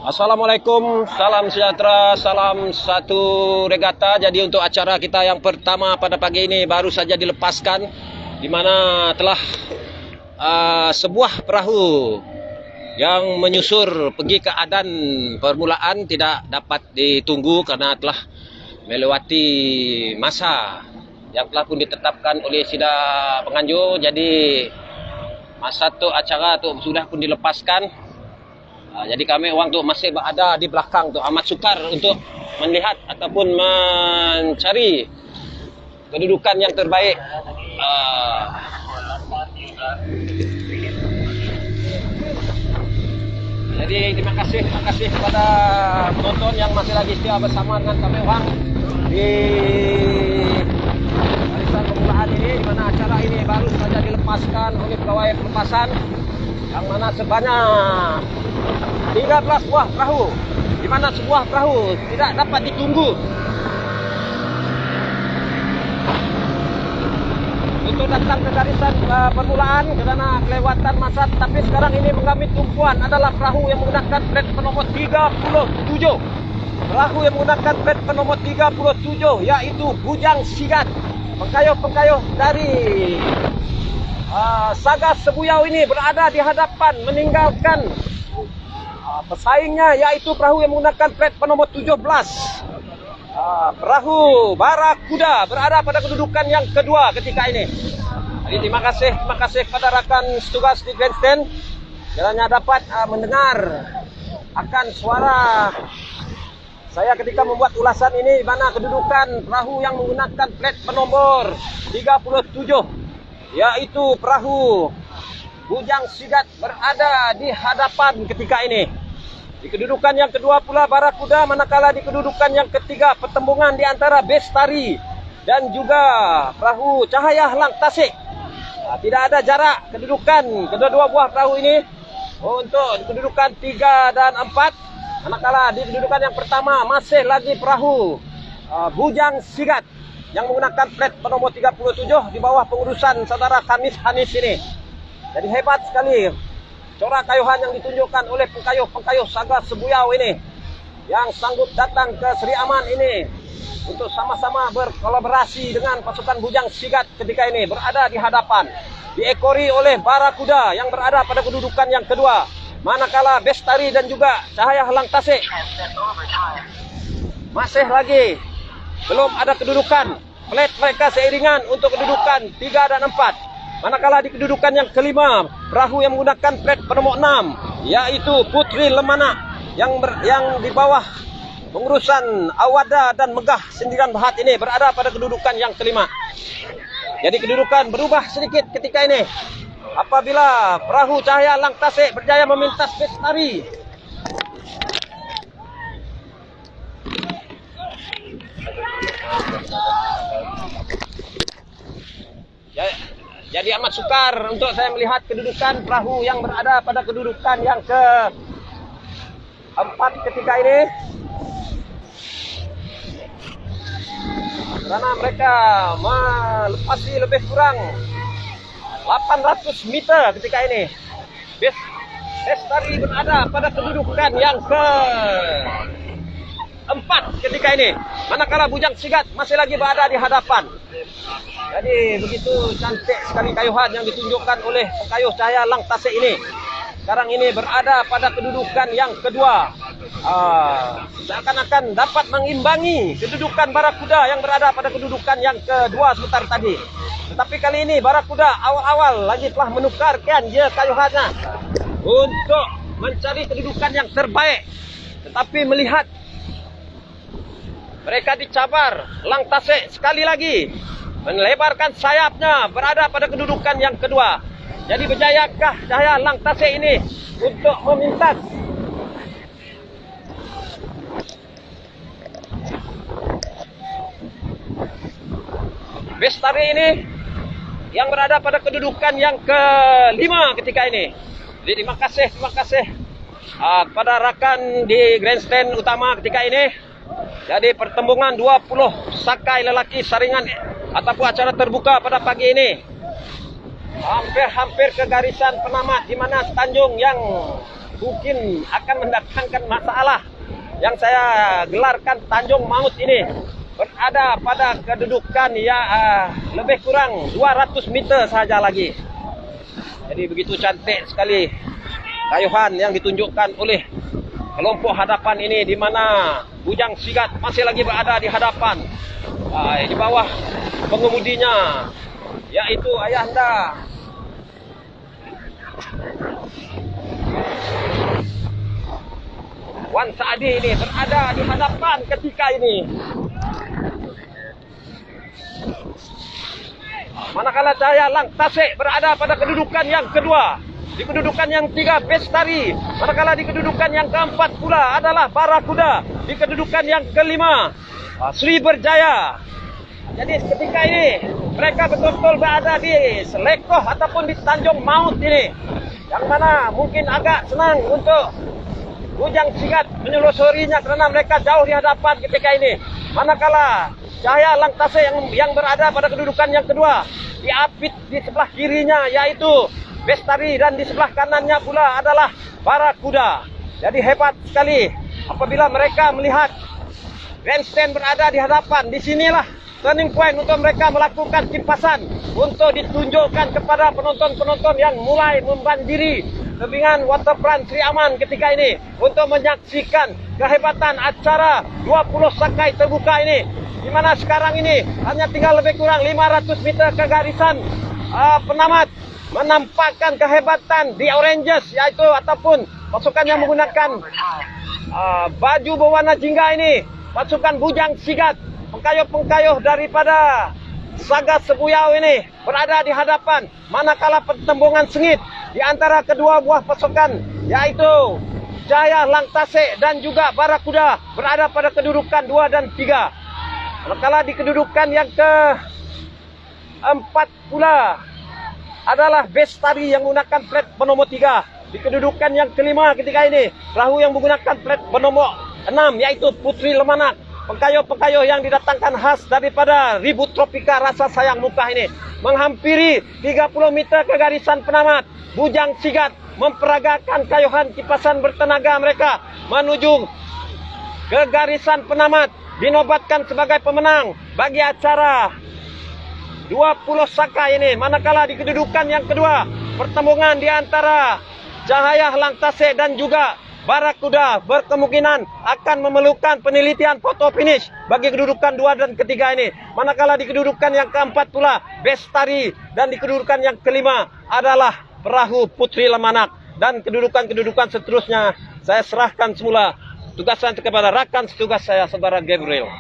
Assalamualaikum, salam sejahtera, salam satu regata. Jadi untuk acara kita yang pertama pada pagi ini baru saja dilepaskan, di mana telah sebuah perahu yang menyusur pergi ke Adan permulaan tidak dapat ditunggu karena telah melewati masa yang telah pun ditetapkan oleh sidang penganjur. Jadi masa tu acara tu sudah pun dilepaskan. Jadi kami orang tu masih berada di belakang tu, amat sukar untuk melihat ataupun mencari kedudukan yang terbaik. Jadi terima kasih kepada penonton yang masih lagi setia bersama dengan kami orang di barisan permulaan ini, di mana acara ini baru saja dilepaskan oleh pegawai pelepasan, yang mana sebanyak 13 buah perahu, di mana sebuah perahu tidak dapat ditunggu untuk datang ke garisan permulaan kerana kelewatan masa. Tapi sekarang ini mengalami tumpuan adalah perahu yang menggunakan plat penomor 37. Perahu yang menggunakan plat penomor 37 yaitu Bujang Sigat. Pengkayuh-pengkayuh dari Sagas Sebuyau ini berada di hadapan meninggalkan pesaingnya, yaitu perahu yang menggunakan plat penomor 17. Perahu Barakuda berada pada kedudukan yang kedua ketika ini. Jadi terima kasih kepada rakan tugas di grandstand kiranya dapat mendengar akan suara saya ketika membuat ulasan ini, di mana kedudukan perahu yang menggunakan plat penomor 37 yaitu perahu Bujang Sigat berada di hadapan ketika ini. Di kedudukan yang kedua pula Barakuda, manakala di kedudukan yang ketiga pertembungan di antara Bestari dan juga perahu Cahaya Lang Tasik. Tidak ada jarak kedudukan kedua-dua buah perahu ini untuk kedudukan 3 dan 4. Manakala di kedudukan yang pertama masih lagi perahu Bujang Sigat yang menggunakan plat penomor 37 di bawah pengurusan saudara Kamis Hanis ini. Jadi hebat sekali corak kayuhan yang ditunjukkan oleh pengkayuh Sagas Sebuyau ini, yang sanggup datang ke Seri Aman ini untuk sama-sama berkolaborasi dengan pasukan Bujang Sigat ketika ini berada di hadapan, diekori oleh Barakuda yang berada pada kedudukan yang kedua, manakala Bestari dan juga Cahaya Lang Tasik masih lagi belum ada kedudukan. Plat mereka seiringan untuk kedudukan 3 dan 4. Manakala di kedudukan yang kelima perahu yang menggunakan plat penomor 6 yaitu Putri Lemana yang di bawah pengurusan Awada dan Megah Sindiran Berhad ini berada pada kedudukan yang kelima. Jadi kedudukan berubah sedikit ketika ini apabila perahu Cahaya Lang Tasik berjaya memintas Bestari. Jadi amat sukar untuk saya melihat kedudukan perahu yang berada pada kedudukan yang ke-4 ketika ini, karena mereka melepasi lebih kurang 800 meter ketika ini. Bestari berada pada kedudukan yang ke-4 ketika ini, manakala Bujang Sigat masih lagi berada di hadapan. Jadi begitu cantik sekali kayuhan yang ditunjukkan oleh pengkayuh Cahaya Lang Tasik ini. Sekarang ini berada pada kedudukan yang kedua. Seakan-akan dapat mengimbangi kedudukan Barakuda yang berada pada kedudukan yang kedua sebentar tadi. Tetapi kali ini Barakuda awal-awal lagi telah menukarkan je kayuhannya untuk mencari kedudukan yang terbaik. Tetapi melihat mereka dicabar, Lang Tasik sekali lagi melebarkan sayapnya berada pada kedudukan yang kedua. Jadi berjayakah Cahaya Lang Tasik ini untuk memintas Bestari ini yang berada pada kedudukan yang kelima ketika ini. Jadi terima kasih kepada rakan di grandstand utama ketika ini. Jadi pertembungan 20 sakai lelaki saringan ataupun acara terbuka pada pagi ini hampir ke garisan penamat, di mana Tanjung yang mungkin akan mendatangkan masalah yang saya gelarkan Tanjung Maut ini berada pada kedudukan ya lebih kurang 200 meter saja lagi. Jadi begitu cantik sekali kayuhan yang ditunjukkan oleh kelompok hadapan ini, di mana Bujang Sigat masih lagi berada di hadapan. Di bawah pengemudinya yaitu Ayahanda Wan Saadi ini berada di hadapan ketika ini. Manakala Cahaya Lang Tasik berada pada kedudukan yang kedua. Di kedudukan yang tiga Bestari. Manakala di kedudukan yang keempat pula adalah Barakuda. Di kedudukan yang kelima Sri Berjaya. Jadi ketika ini mereka betul-betul berada di Selekoh ataupun di Tanjung Maut ini, yang mana mungkin agak senang untuk Bujang Sigat menelusurinya karena mereka jauh di hadapan ketika ini. Manakala Cahaya Lang Tasik yang berada pada kedudukan yang kedua, diapit di sebelah kirinya yaitu Bestari, dan di sebelah kanannya pula adalah Barakuda. Jadi hebat sekali apabila mereka melihat grandstand berada di hadapan. Disinilah turning point untuk mereka melakukan kipasan untuk ditunjukkan kepada penonton-penonton yang mulai membanjiri tebingan waterfront Sri Aman ketika ini untuk menyaksikan kehebatan acara 20 sakai terbuka ini, di mana sekarang ini hanya tinggal lebih kurang 500 meter ke garisan penamat, menampakkan kehebatan di Oranges, yaitu ataupun pasukan yang menggunakan baju berwarna jingga ini, pasukan Bujang Sigat. Pengkayuh-pengkayuh daripada Saga Sebuyau ini berada di hadapan, manakala pertembungan sengit di antara kedua buah pasukan yaitu Cahaya Lang Tasik dan juga Barakuda berada pada kedudukan 2 dan 3. Manakala di kedudukan yang keempat pula adalah Bestari yang menggunakan plat bernomor 3. Di kedudukan yang kelima ketika ini perahu yang menggunakan plat bernomor 6 yaitu Putri Lemanak. Pengkayuh-pengkayuh yang didatangkan khas daripada Ribut Tropika Rasa Sayang Muka ini menghampiri 30 meter ke garisan penamat. Bujang Sigat memperagakan kayuhan kipasan bertenaga mereka menuju ke garisan penamat, dinobatkan sebagai pemenang bagi acara 20 sakai ini. Manakala di kedudukan yang kedua, pertembungan di antara Cahaya Lang Tasik dan juga Barakuda berkemungkinan akan memerlukan penelitian foto finish bagi kedudukan 2 dan ketiga ini. Manakala di kedudukan yang keempat pula Bestari, dan di kedudukan yang kelima adalah perahu Putri Lemanak. Dan kedudukan-kedudukan seterusnya saya serahkan semula tugasan kepada rakan setugas saya, Saudara Gabriel.